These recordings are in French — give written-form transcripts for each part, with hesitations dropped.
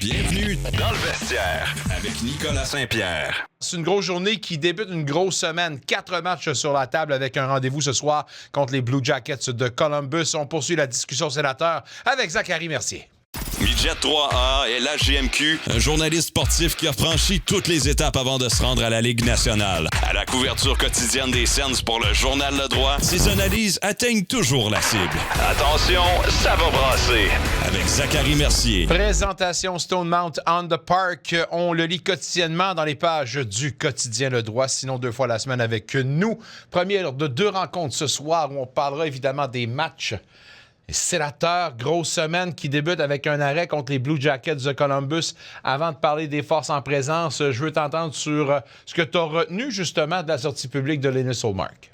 Bienvenue dans le vestiaire avec Nicolas Saint-Pierre. C'est une grosse journée qui débute une grosse semaine. 4 matchs sur la table avec un rendez-vous ce soir contre les Blue Jackets de Columbus. On poursuit la discussion sénateur avec Zachary Mercier. Midget 3A et la GMQ, un journaliste sportif qui a franchi toutes les étapes avant de se rendre à la Ligue nationale. À la couverture quotidienne des Sens pour le Journal Le Droit, ses analyses atteignent toujours la cible. Attention, ça va brasser. Avec Zachary Mercier. Présentation Stone Mount on the Park. On le lit quotidiennement dans les pages du quotidien Le Droit, sinon 2 fois la semaine avec nous. Première de 2 rencontres ce soir où on parlera évidemment des matchs. Les Sénateurs, grosse semaine qui débute avec un arrêt contre les Blue Jackets de Columbus. Avant de parler des forces en présence, je veux t'entendre sur ce que tu as retenu justement de la sortie publique de Linus Ullmark.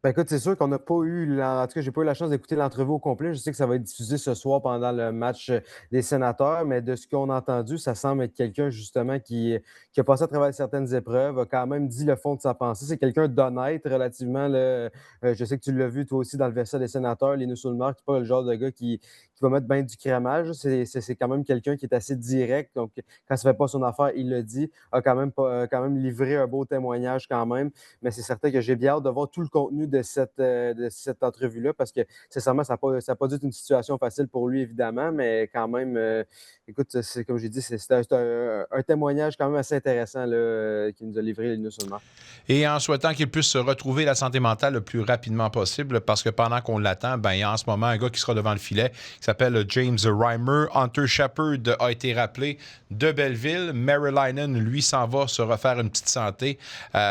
Ben écoute, c'est sûr qu'on n'a pas eu, en tout cas, j'ai pas eu la chance d'écouter l'entrevue au complet. Je sais que ça va être diffusé ce soir pendant le match des Sénateurs, mais de ce qu'on a entendu, ça semble être quelqu'un justement qui a passé à travers certaines épreuves, a quand même dit le fond de sa pensée. C'est quelqu'un d'honnête relativement. Je sais que tu l'as vu toi aussi dans le vestiaire des Sénateurs, Linus Ullmark, qui n'est pas le genre de gars qui va mettre bien du crémage. C'est quand même quelqu'un qui est assez direct. Donc, quand ça ne fait pas son affaire, il le dit. A quand même livré un beau témoignage quand même. Mais c'est certain que j'ai bien hâte de voir tout le contenu de cette entrevue-là parce que, sincèrement, ça n'a pas dû être une situation facile pour lui, évidemment, mais quand même, écoute, c'est, comme j'ai dit, c'est un témoignage quand même assez intéressant là, qui nous a livré Linus Ullmark. Et en souhaitant qu'il puisse se retrouver la santé mentale le plus rapidement possible, parce que pendant qu'on l'attend, il y a en ce moment un gars qui sera devant le filet qui s'appelle James Reimer. Hunter Shepard a été rappelé de Belleville. Marylainen, lui, s'en va se refaire une petite santé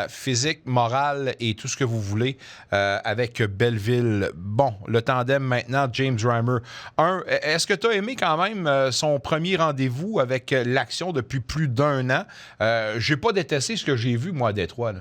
physique, morale et tout ce que vous voulez avec Belleville. Bon, le tandem maintenant, James Reimer. Est-ce que tu as aimé quand même son premier rendez-vous avec l'action depuis plus d'1 an? J'ai pas détesté ce que j'ai vu, moi, à Détroit, là.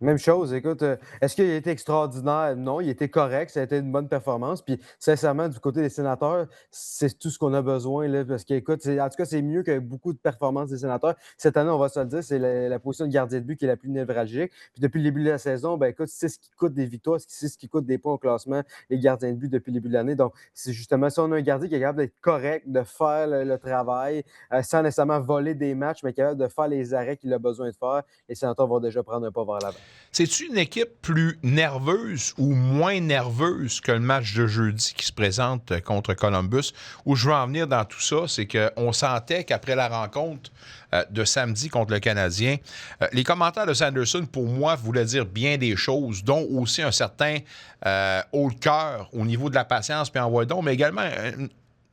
Même chose, écoute, est-ce qu'il a été extraordinaire? Non, il était correct, ça a été une bonne performance. Puis, sincèrement, du côté des Sénateurs, c'est tout ce qu'on a besoin. Là, parce qu'écoute, en tout cas, c'est mieux que beaucoup de performances des Sénateurs. Cette année, on va se le dire, c'est la position de gardien de but qui est la plus névralgique. Puis, depuis le début de la saison, écoute, c'est ce qui coûte des victoires, c'est ce qui coûte des points au classement, les gardiens de but depuis le début de l'année. Donc, c'est justement si on a un gardien qui est capable d'être correct, de faire le travail, sans nécessairement voler des matchs, mais capable de faire les arrêts qu'il a besoin de faire, les Sénateurs vont déjà prendre un pas vers l'avant. C'est-tu une équipe plus nerveuse ou moins nerveuse que le match de jeudi qui se présente contre Columbus? Où je veux en venir dans tout ça, c'est qu'on sentait qu'après la rencontre de samedi contre le Canadien, les commentaires de Sanderson, pour moi, voulaient dire bien des choses, dont aussi un certain haut le cœur au niveau de la patience, puis envoie donc, mais également,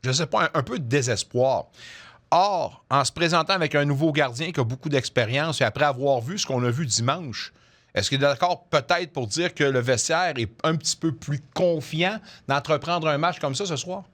je ne sais pas, un peu de désespoir. Or, en se présentant avec un nouveau gardien qui a beaucoup d'expérience et après avoir vu ce qu'on a vu dimanche, est-ce qu'il est d'accord peut-être pour dire que le vestiaire est un petit peu plus confiant d'entreprendre un match comme ça ce soir?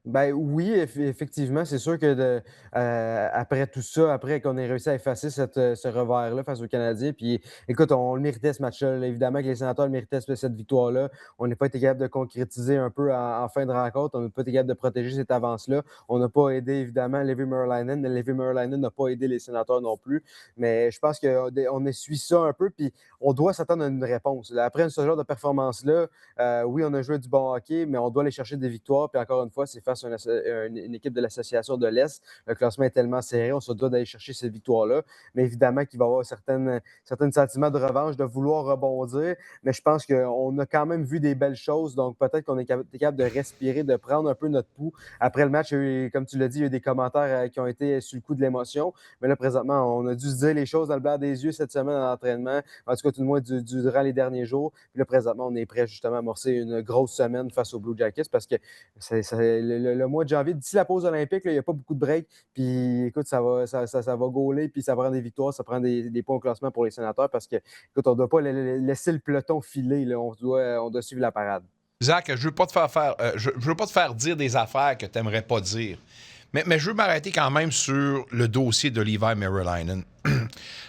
Ben oui, effectivement, c'est sûr que après tout ça, après qu'on ait réussi à effacer ce revers-là face aux Canadiens, puis écoute, on le méritait ce match-là. Là. Évidemment que les Sénateurs le méritaient cette victoire-là. On n'a pas été capable de concrétiser un peu en fin de rencontre. On n'a pas été capable de protéger cette avance-là. On n'a pas aidé, évidemment, Levi Marylainen. Levi Marylainen n'a pas aidé les Sénateurs non plus. Mais je pense qu'on essuie ça un peu, puis on doit s'attendre à une réponse. Là, après ce genre de performance-là, oui, on a joué du bon hockey, mais on doit aller chercher des victoires. Puis encore une fois, c'est face à une équipe de l'association de l'Est. Le classement est tellement serré, on se doit d'aller chercher cette victoire-là. Mais évidemment qu'il va y avoir certains sentiments de revanche, de vouloir rebondir. Mais je pense qu'on a quand même vu des belles choses. Donc peut-être qu'on est capable de respirer, de prendre un peu notre pouls. Après le match, comme tu l'as dit, il y a eu des commentaires qui ont été sur le coup de l'émotion. Mais là, présentement, on a dû se dire les choses dans le blanc des yeux cette semaine en entraînement. En tout cas, tout le moins durant les derniers jours. Puis là, présentement, on est prêt justement à amorcer une grosse semaine face aux Blue Jackets parce que le mois de janvier, d'ici la pause olympique, il n'y a pas beaucoup de break. Puis écoute, ça va gauler, puis ça prend des victoires, ça prend des points au classement pour les Sénateurs parce que, écoute, on ne doit pas laisser le peloton filer. Là. On doit suivre la parade. Zach, je veux pas te faire dire des affaires que tu n'aimerais pas dire. Mais je veux m'arrêter quand même sur le dossier de Levi Marylainen.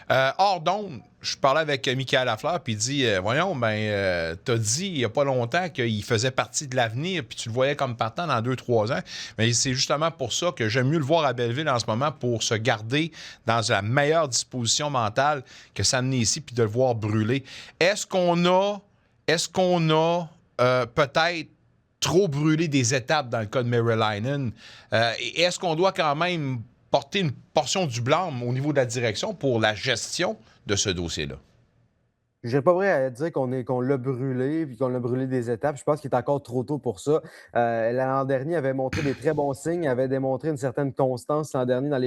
Hors d'onde, je parlais avec Michael Lafleur, puis il dit voyons, t'as dit il n'y a pas longtemps qu'il faisait partie de l'avenir, puis tu le voyais comme partant dans 2-3 ans. Mais c'est justement pour ça que j'aime mieux le voir à Belleville en ce moment pour se garder dans la meilleure disposition mentale que s'amener ici, puis de le voir brûler. Est-ce qu'on a peut-être trop brûlé des étapes dans le cas de Merrillainen. Est-ce qu'on doit quand même porter une portion du blâme au niveau de la direction pour la gestion de ce dossier-là? Je n'irais pas vrai à dire qu'on l'a brûlé, puis qu'on l'a brûlé des étapes. Je pense qu'il est encore trop tôt pour ça. L'an dernier, il avait montré des très bons signes, il avait démontré une certaine constance l'an dernier dans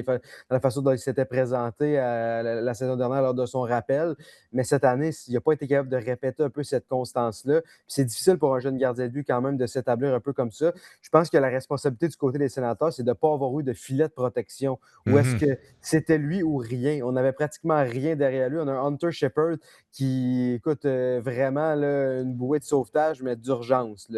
la façon dont il s'était présenté la saison dernière lors de son rappel. Mais cette année, il n'a pas été capable de répéter un peu cette constance-là. Puis c'est difficile pour un jeune gardien de but quand même de s'établir un peu comme ça. Je pense que la responsabilité du côté des Sénateurs, c'est de ne pas avoir eu de filet de protection. Ou est-ce que c'était lui ou rien? On n'avait pratiquement rien derrière lui. On a un Hunter Shepard qui, écoute, vraiment là, une bouée de sauvetage, mais d'urgence.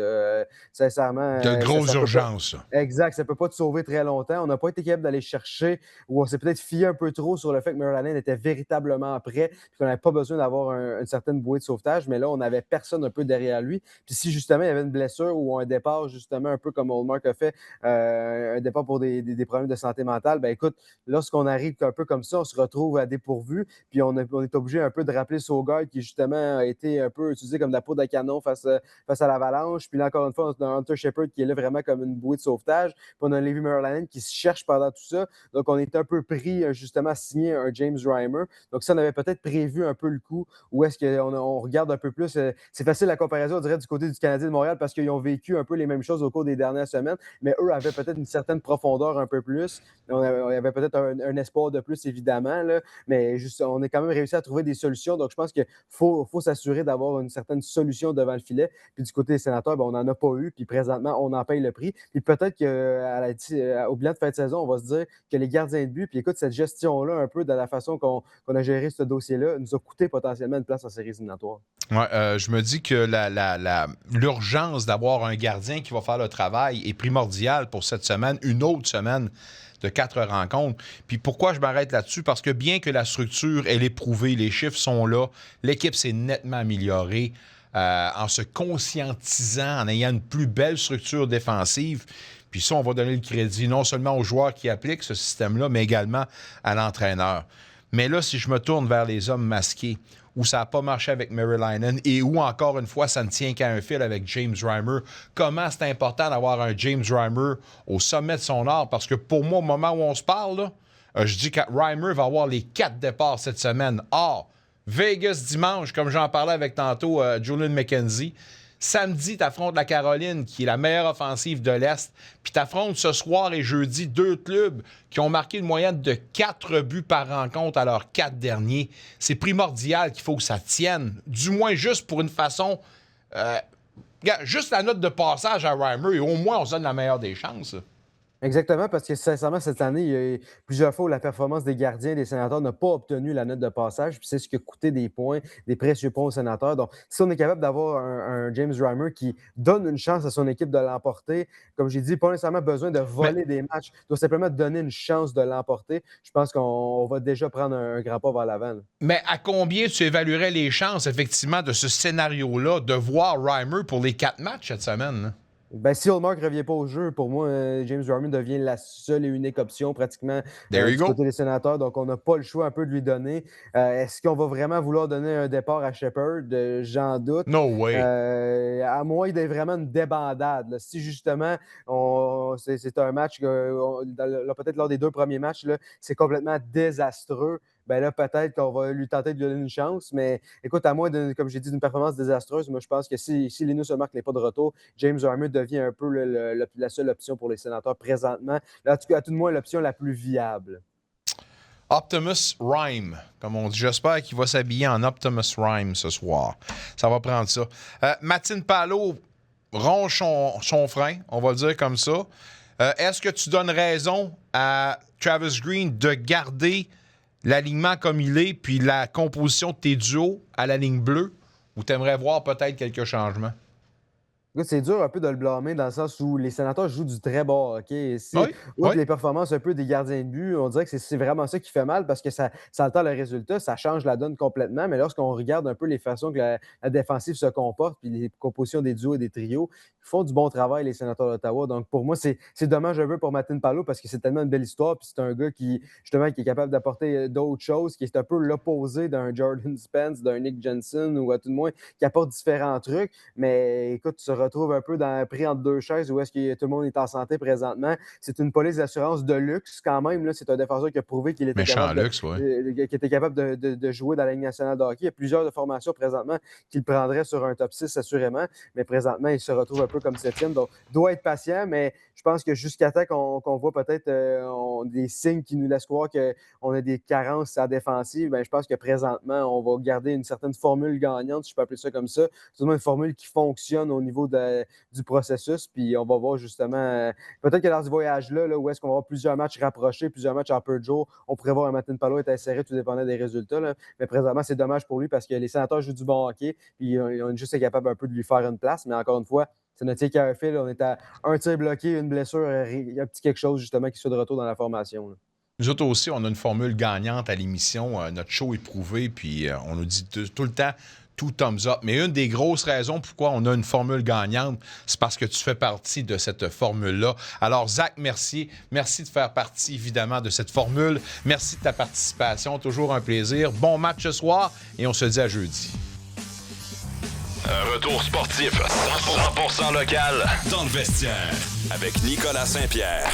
Sincèrement. De grosses urgences. Exact, ça ne peut pas te sauver très longtemps. On n'a pas été capable d'aller chercher, ou on s'est peut-être fié un peu trop sur le fait que Merrillanen était véritablement prêt, puis qu'on n'avait pas besoin d'avoir une certaine bouée de sauvetage, mais là, on n'avait personne un peu derrière lui. Puis si justement il y avait une blessure ou un départ, justement, un peu comme Hallmark a fait, un départ pour des problèmes de santé mentale, ben écoute, lorsqu'on arrive un peu comme ça, on se retrouve à dépourvu, puis on est obligé un peu de rappeler Saugaard qui justement a été un peu utilisé comme de la poudre à canon face à l'Avalanche. Puis là, encore une fois, on a un Hunter Shepard qui est là vraiment comme une bouée de sauvetage. Puis on a un Levi Merrillanen qui se cherche pendant tout ça. Donc, on est un peu pris justement à signer un James Reimer. Donc, ça, on avait peut-être prévu un peu le coup. Ou est-ce qu'on regarde un peu plus? C'est facile la comparaison, on dirait, du côté du Canadien de Montréal parce qu'ils ont vécu un peu les mêmes choses au cours des dernières semaines. Mais eux avaient peut-être une certaine profondeur un peu plus. On avait peut-être un espoir de plus, évidemment. Là. Mais juste, on a quand même réussi à trouver des solutions. Donc, je pense qu'il faut s'assurer d'avoir une certaine solution devant le filet. Puis du côté des Sénateurs, ben, on n'en a pas eu. Puis présentement, on en paye le prix. Puis peut-être qu'au bilan de fin de saison, on va se dire que les gardiens de but, puis écoute, cette gestion-là, un peu de la façon qu'on a géré ce dossier-là, nous a coûté potentiellement une place en séries éliminatoires. Ouais, je me dis que l'urgence d'avoir un gardien qui va faire le travail est primordiale pour cette semaine, une autre semaine de 4 rencontres. Puis pourquoi je m'arrête là-dessus? Parce que bien que la structure, elle est prouvée, les chiffres sont là, l'équipe s'est nettement améliorée en se conscientisant, en ayant une plus belle structure défensive. Puis ça, on va donner le crédit non seulement aux joueurs qui appliquent ce système-là, mais également à l'entraîneur. Mais là, si je me tourne vers les hommes masqués, où ça n'a pas marché avec Merrillanen et où, encore une fois, ça ne tient qu'à un fil avec James Reimer. Comment c'est important d'avoir un James Reimer au sommet de son art? Parce que pour moi, au moment où on se parle, là, je dis que Reimer va avoir les 4 départs cette semaine. Or, Vegas dimanche, comme j'en parlais avec tantôt Julian McKenzie. Samedi, tu affrontes la Caroline, qui est la meilleure offensive de l'Est. Puis tu affrontes ce soir et jeudi 2 clubs qui ont marqué une moyenne de 4 buts par rencontre à leurs 4 derniers. C'est primordial qu'il faut que ça tienne. Du moins juste pour une façon... juste la note de passage à Reimer, et au moins on se donne la meilleure des chances. Exactement, parce que sincèrement, cette année, il y a eu plusieurs fois où la performance des gardiens des Sénateurs n'a pas obtenu la note de passage, puis c'est ce qui a coûté des points, des précieux points aux Sénateurs. Donc, si on est capable d'avoir un James Reimer qui donne une chance à son équipe de l'emporter, comme j'ai dit, pas nécessairement besoin de voler des matchs, doit simplement donner une chance de l'emporter, je pense qu'on va déjà prendre un grand pas vers l'avant. Là. Mais à combien tu évaluerais les chances, effectivement, de ce scénario-là, de voir Reimer pour les 4 matchs cette semaine? Là? Ben, si Hallmark ne revient pas au jeu, pour moi, James Reimer devient la seule et unique option pratiquement du côté des Sénateurs. Donc, on n'a pas le choix un peu de lui donner. Est-ce qu'on va vraiment vouloir donner un départ à Shepard? J'en doute. No way. À moins d'être vraiment une débandade. Là. Si justement, c'est un match, peut-être lors des 2 premiers matchs, là, c'est complètement désastreux. Ben là, peut-être qu'on va lui tenter de lui donner une chance. Mais écoute, à moins, comme j'ai dit, d'une performance désastreuse, moi, je pense que si Linus Hallmark n'est pas de retour, James Reimer devient un peu la seule option pour les Sénateurs présentement. Là, à tout de moins, l'option la plus viable. Optimus Rhyme, comme on dit. J'espère qu'il va s'habiller en Optimus Rhyme ce soir. Ça va prendre ça. Mathilde Palot ronge son frein, on va le dire comme ça. Est-ce que tu donnes raison à Travis Green de garder l'alignement comme il est, puis la composition de tes duos à la ligne bleue, ou tu aimerais voir peut-être quelques changements? Écoute, c'est dur un peu de le blâmer dans le sens où les Sénateurs jouent du très bon hockey. Oui. Les performances un peu des gardiens de but, on dirait que c'est vraiment ça qui fait mal parce que ça altère le résultat, ça change la donne complètement. Mais lorsqu'on regarde un peu les façons que la défensive se comporte, puis les compositions des duos et des trios, font du bon travail, les Sénateurs d'Ottawa. Donc, pour moi, c'est dommage un peu pour Martin Palo parce que c'est tellement une belle histoire. Puis c'est un gars qui, justement, qui est capable d'apporter d'autres choses, qui est un peu l'opposé d'un Jordan Spence, d'un Nick Jensen ou à tout le moins qui apporte différents trucs. Mais écoute, tu te retrouves un peu pris entre deux chaises où est-ce que tout le monde est en santé présentement. C'est une police d'assurance de luxe quand même. Là. C'est un défenseur qui a prouvé qu'il était capable de jouer dans la Ligue nationale de hockey. Il y a plusieurs formations présentement qui le prendraient sur un top 6 assurément. Mais présentement, il se retrouve un peu comme 7e. Donc, doit être patient, mais je pense que jusqu'à temps qu'on voit peut-être des signes qui nous laissent croire qu'on a des carences à la défensive, bien, je pense que présentement, on va garder une certaine formule gagnante, si je peux appeler ça comme ça. C'est une formule qui fonctionne au niveau du processus. Puis on va voir justement, peut-être que dans ce voyage-là, où est-ce qu'on va avoir plusieurs matchs rapprochés, plusieurs matchs en peu de jours, on pourrait voir un Martin Palo être inséré, tout dépendant des résultats. Là. Mais présentement, c'est dommage pour lui parce que les Sénateurs jouent du bon hockey. Puis on est juste capable un peu de lui faire une place. Mais encore une fois, c'est notre tir qui a un fil. On est à un tir bloqué, une blessure, il y a un petit quelque chose justement qui soit de retour dans la formation. Là. Nous autres aussi, on a une formule gagnante à l'émission. Notre show est prouvé, puis on nous dit tout le temps tout thumbs up. Mais une des grosses raisons pourquoi on a une formule gagnante, c'est parce que tu fais partie de cette formule-là. Alors, Zach Mercier, merci de faire partie, évidemment, de cette formule. Merci de ta participation. Toujours un plaisir. Bon match ce soir et on se dit à jeudi. Un retour sportif 100% local dans le vestiaire avec Nicolas Saint-Pierre.